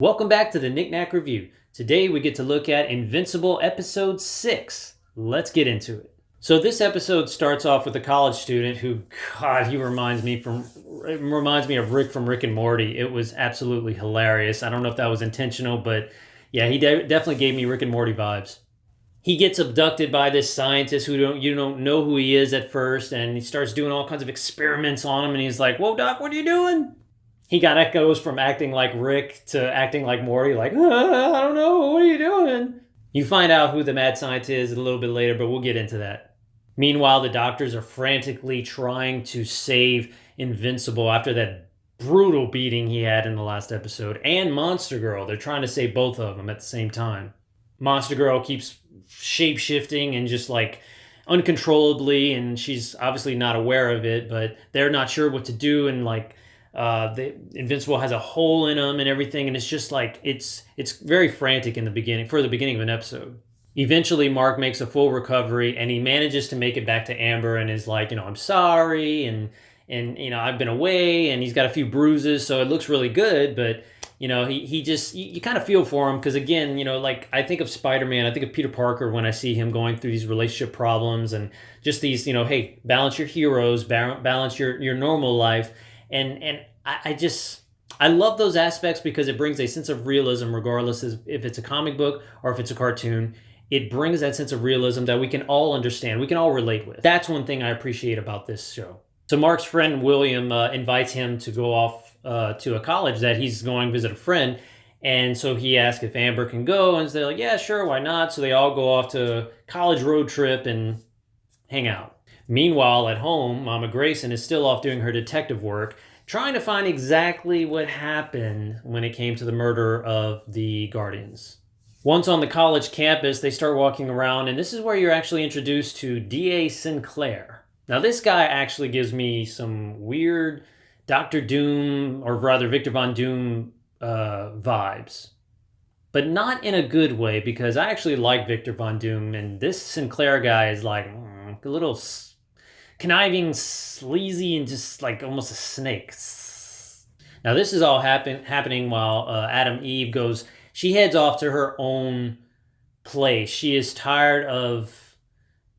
Welcome back to the Knick-Knack Review. Today we get to look at Invincible Episode 6. Let's get into it. So this episode starts off with a college student who, God, he reminds me of Rick from Rick and Morty. It was absolutely hilarious. I don't know if that was intentional, but yeah, he definitely gave me Rick and Morty vibes. He gets abducted by this scientist who you don't know who he is at first, and he starts doing all kinds of experiments on him, and he's like, "Whoa, Doc, what are you doing?" He goes from acting like Rick to acting like Morty, like, I don't know, what are you doing? You find out who the mad scientist is a little bit later, but we'll get into that. Meanwhile, the doctors are frantically trying to save Invincible after that brutal beating he had in the last episode, and Monster Girl. They're trying to save both of them at the same time. Monster Girl keeps shape-shifting and just like uncontrollably, and she's obviously not aware of it, but they're not sure what to do, and like the Invincible has a hole in him and everything, and it's just like it's very frantic in the beginning, for the beginning of an episode. Eventually Mark makes a full recovery and he manages to make it back to Amber and is like, I'm sorry, and I've been away, and he's got a few bruises, so it looks really good, but he just, you kind of feel for him, because again, like I think of Spider-Man, I think of Peter Parker when I see him going through these relationship problems and just these, hey, balance your heroes, balance your normal life. And I love those aspects because it brings a sense of realism, regardless if it's a comic book or if it's a cartoon. It brings that sense of realism that we can all understand, we can all relate with. That's one thing I appreciate about this show. So Mark's friend William invites him to go off to a college that he's going to visit a friend. And so he asks if Amber can go, and they're like, yeah, sure, why not? So they all go off to a college road trip and hang out. Meanwhile, at home, Mama Grayson is still off doing her detective work, trying to find exactly what happened when it came to the murder of the Guardians. Once on the college campus, they start walking around, and this is where you're actually introduced to D.A. Sinclair. Now, this guy actually gives me some weird Dr. Doom, or rather Victor Von Doom vibes. But not in a good way, because I actually like Victor Von Doom, and this Sinclair guy is like a little conniving, sleazy, and just like almost a snake. Now this is all happening while Adam Eve she heads off to her own place. She is tired of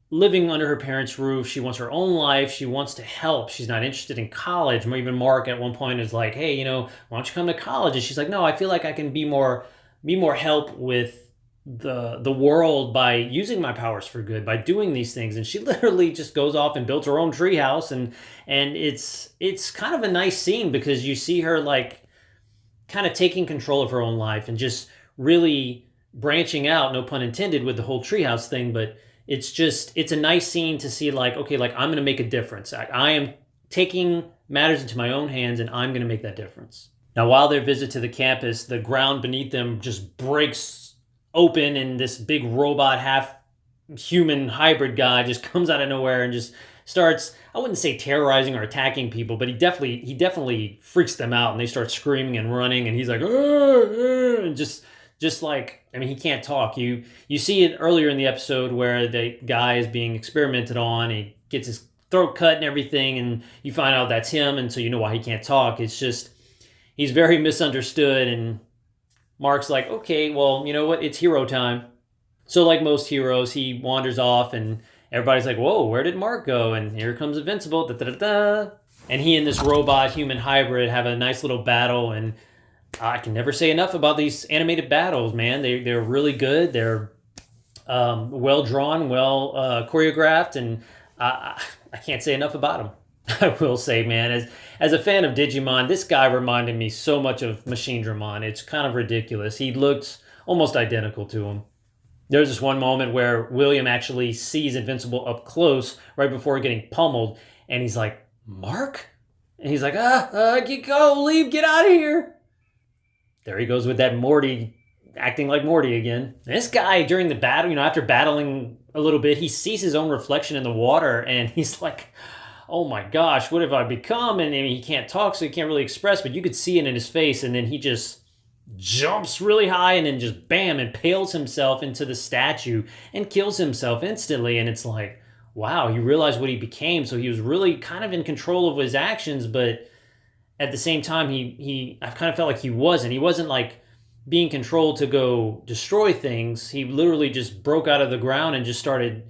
living under her parents' roof. She wants her own life. She wants to help. She's not interested in college. Even Mark at one point is like, hey, why don't you come to college? And she's like, no, I feel like I can be more help with the world by using my powers for good, by doing these things. And she literally just goes off and builds her own treehouse, and it's kind of a nice scene because you see her like kind of taking control of her own life and just really branching out, no pun intended, with the whole treehouse thing. But it's a nice scene to see, like, okay, like I'm going to make a difference. I am taking matters into my own hands, and I'm going to make that difference. Now, while their visit to the campus, the ground beneath them just breaks open, and this big robot, half human hybrid guy just comes out of nowhere and just starts, I wouldn't say terrorizing or attacking people, but he definitely freaks them out, and they start screaming and running, and he's like, and just like, he can't talk. You see it earlier in the episode where the guy is being experimented on, he gets his throat cut and everything, and you find out that's him, and so you know why he can't talk. It's just, he's very misunderstood, and Mark's like, okay, well, you know what? It's hero time. So like most heroes, he wanders off, and everybody's like, whoa, where did Mark go? And here comes Invincible. Da, da, da, da. And he and this robot-human hybrid have a nice little battle, and I can never say enough about these animated battles, man. They're really good. They're well-drawn, choreographed, and I can't say enough about them. I will say, man, as a fan of Digimon, this guy reminded me so much of Machine Dramon. It's kind of ridiculous. He looks almost identical to him. There's this one moment where William actually sees Invincible up close right before getting pummeled, and he's like, Mark? And he's like, get out of here. There he goes with that Morty, acting like Morty again. This guy, during the battle, after battling a little bit, he sees his own reflection in the water, and he's like, oh my gosh, what have I become? And he can't talk, so he can't really express, but you could see it in his face, and then he just jumps really high and then just bam, impales himself into the statue and kills himself instantly. And it's like, wow, he realized what he became. So he was really kind of in control of his actions, but at the same time, I kind of felt like he wasn't like being controlled to go destroy things, he literally just broke out of the ground and just started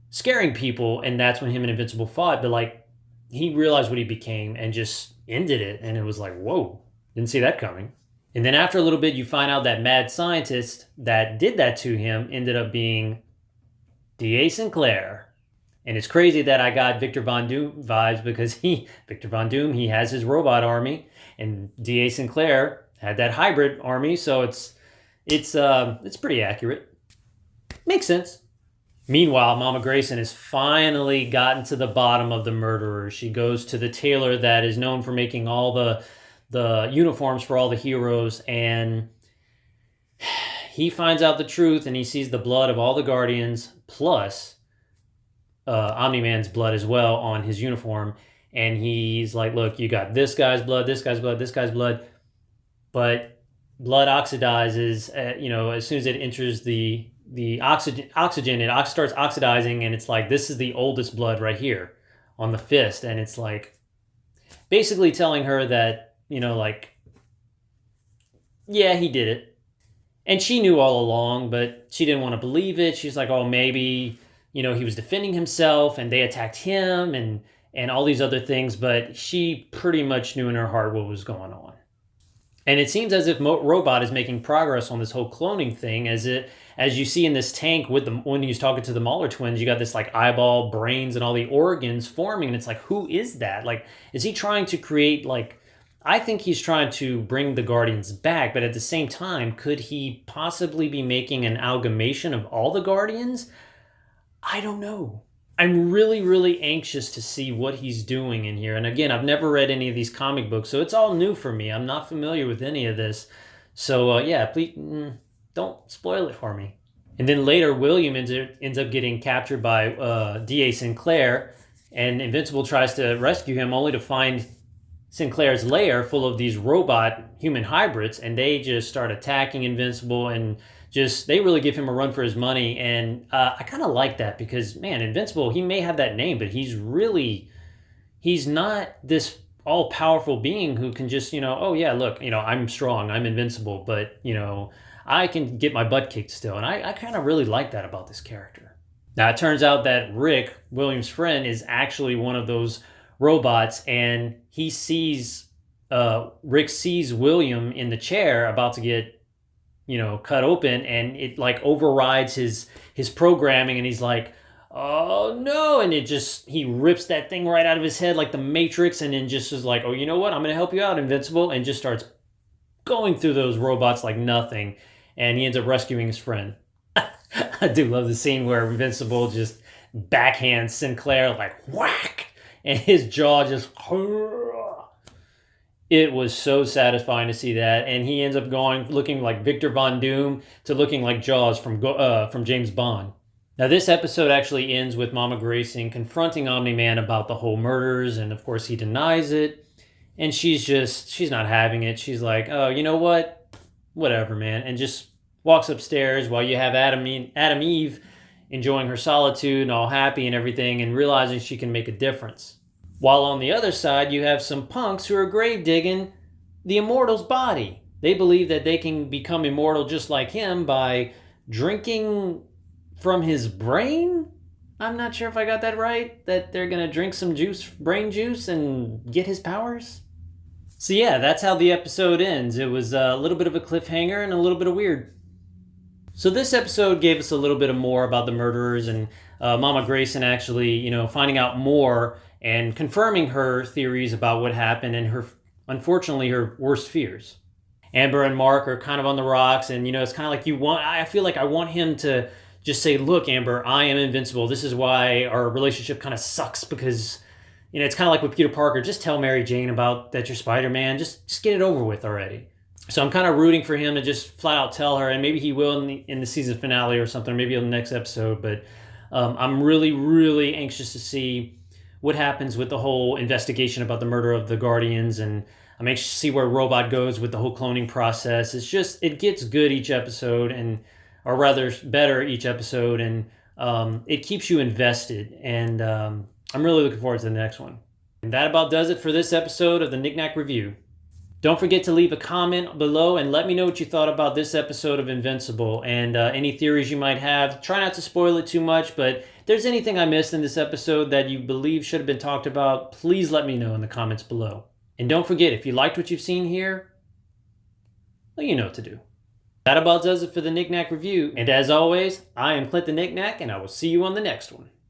scaring people. And that's when him and Invincible fought. But like, he realized what he became and just ended it. And it was like, whoa, didn't see that coming. And then after a little bit, you find out that mad scientist that did that to him ended up being D.A. Sinclair. And it's crazy that I got Victor Von Doom vibes because Victor Von Doom, he has his robot army, and D.A. Sinclair had that hybrid army, so it's pretty accurate. Makes sense. Meanwhile, Mama Grayson has finally gotten to the bottom of the murderer. She goes to the tailor that is known for making all the uniforms for all the heroes, and he finds out the truth, and he sees the blood of all the Guardians, plus Omni-Man's blood as well on his uniform. And he's like, look, you got this guy's blood, this guy's blood, this guy's blood. But blood oxidizes, as soon as it enters the oxygen, it starts oxidizing. And it's like, this is the oldest blood right here on the fist. And it's like basically telling her that, yeah, he did it. And she knew all along, but she didn't want to believe it. She's like, oh, maybe, he was defending himself and they attacked him and all these other things. But she pretty much knew in her heart what was going on. And it seems as if Robot is making progress on this whole cloning thing, as you see in this tank when he's talking to the Mauler twins, you got this like eyeball, brains, and all the organs forming. And it's like, who is that? Like, is he trying to create I think he's trying to bring the Guardians back, but at the same time, could he possibly be making an amalgamation of all the Guardians? I don't know. I'm really, really anxious to see what he's doing in here. And again, I've never read any of these comic books, so it's all new for me. I'm not familiar with any of this. So yeah, please don't spoil it for me. And then later, William ends up getting captured by D.A. Sinclair, and Invincible tries to rescue him only to find Sinclair's lair full of these robot human hybrids, and they just start attacking Invincible, and they really give him a run for his money. And I kind of like that because, man, Invincible, he may have that name, but he's not this all-powerful being who can just, oh yeah, look, I'm strong, I'm invincible, but, I can get my butt kicked still. And I kind of really like that about this character. Now, it turns out that Rick, William's friend, is actually one of those robots, and Rick sees William in the chair about to get cut open, and it like overrides his programming, and he's like, oh no, and he rips that thing right out of his head like the Matrix, and then just is like, oh, you know what, I'm gonna help you out, Invincible, and just starts going through those robots like nothing, and he ends up rescuing his friend. I do love the scene where Invincible just backhands Sinclair like whack, and his jaw just... It was so satisfying to see that, and he ends up looking like Victor Von Doom to looking like Jaws from James Bond. Now, this episode actually ends with Mama Grayson confronting Omni-Man about the whole murders, and of course he denies it, and she's not having it. She's like, oh, you know what? Whatever, man, and just walks upstairs while you have Adam Eve enjoying her solitude and all happy and everything, and realizing she can make a difference. While on the other side, you have some punks who are grave digging the Immortal's body. They believe that they can become immortal just like him by drinking from his brain? I'm not sure if I got that right, that they're going to drink some brain juice, and get his powers. So yeah, that's how the episode ends. It was a little bit of a cliffhanger and a little bit of weird. So this episode gave us a little bit more about the murderers, and Mama Grayson actually, finding out more and confirming her theories about what happened and unfortunately, her worst fears. Amber and Mark are kind of on the rocks, and it's kind of like I feel like I want him to just say, look, Amber, I am invincible. This is why our relationship kind of sucks, because it's kind of like with Peter Parker, just tell Mary Jane about that you're Spider-Man, just get it over with already. So I'm kind of rooting for him to just flat out tell her, and maybe he will in the season finale or something, or maybe in the next episode, but I'm really, really anxious to see what happens with the whole investigation about the murder of the Guardians, and I'm anxious to see where Robot goes with the whole cloning process. It gets good each episode, or rather better each episode, and it keeps you invested, and I'm really looking forward to the next one. And that about does it for this episode of the Knick-Knack Review. Don't forget to leave a comment below and let me know what you thought about this episode of Invincible and any theories you might have. Try not to spoil it too much, but if there's anything I missed in this episode that you believe should have been talked about, please let me know in the comments below. And don't forget, if you liked what you've seen here, well, you know what to do. That about does it for the Knick-Knack Review. And as always, I am Clint the Knick-Knack, and I will see you on the next one.